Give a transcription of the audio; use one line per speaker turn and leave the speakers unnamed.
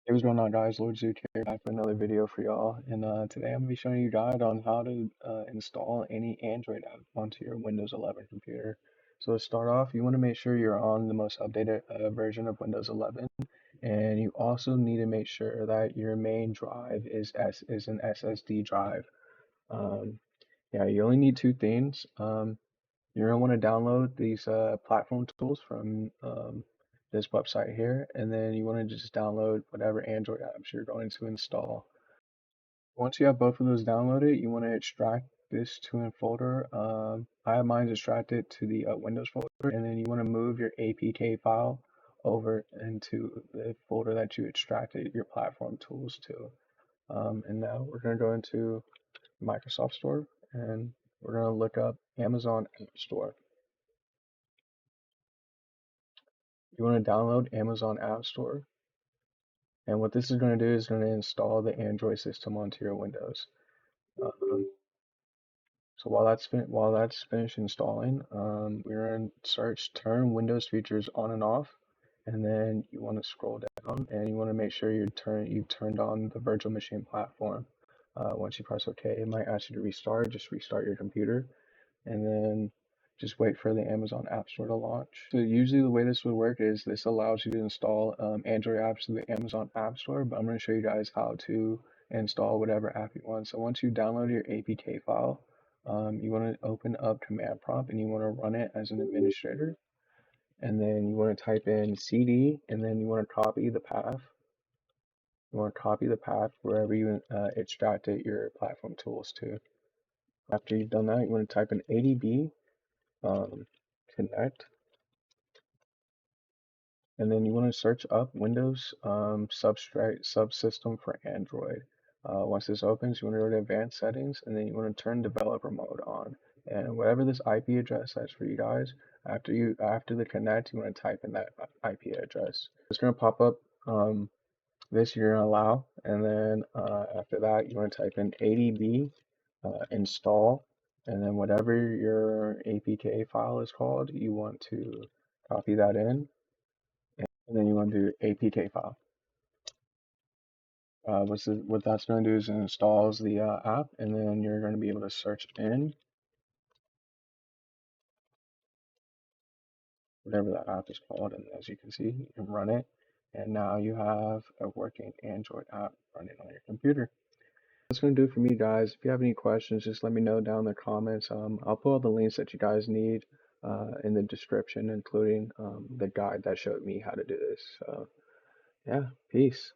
Hey, what's going on, guys? Lord Zoot here, back with another video for y'all. And today I'm gonna be showing you a guide on how to install any Android app onto your Windows 11 computer. So to start off, you want to make sure you're on the most updated version of Windows 11, and you also need to make sure that your main drive is an SSD drive. Um, yeah, you only need two things. You're gonna want to download these platform tools from this website here, and then you want to just download whatever Android apps you're going to install. Once you have both of those downloaded, you want to extract this to a folder. I have mine extracted to the Windows folder, and then you want to move your APK file over into the folder that you extracted your platform tools to. And now we're going to go into Microsoft Store, and we're going to look up Amazon App Store. You want to download Amazon App Store, and what this is going to do is going to install the Android system onto your Windows. So while that's finished installing, we're going to search turn Windows features on and off, and then you want to scroll down and you want to make sure you've turned on the virtual machine platform. Once you press OK, it might ask you to restart. Just restart your computer, and then just wait for the Amazon App Store to launch. So usually the way this would work is this allows you to install Android apps through the Amazon App Store, but I'm going to show you guys how to install whatever app you want. So once you download your APK file, you want to open up Command Prompt and you want to run it as an administrator. And then you want to type in CD, and then you want to copy the path. You want to copy the path wherever you extracted your platform tools to. After you've done that, you want to type in ADB connect, and then you want to search up Windows subsystem for Android. Once this opens, you want to go to advanced settings, and then you want to turn developer mode on. And whatever this IP address says for you guys, after the connect, you want to type in that IP address. It's going to pop up this you're going to allow, and then after that, you want to type in ADB install, and then whatever your APK file is called, you want to copy that in, and then you want to do APK file. What that's going to do is it installs the app, and then you're going to be able to search in whatever that app is called, and as you can see, you can run it, and now you have a working Android app running on your computer. That's going to do it for me, guys. If you have any questions, just let me know down in the comments. I'll put all the links that you guys need in the description, including the guide that showed me how to do this. So, yeah, peace.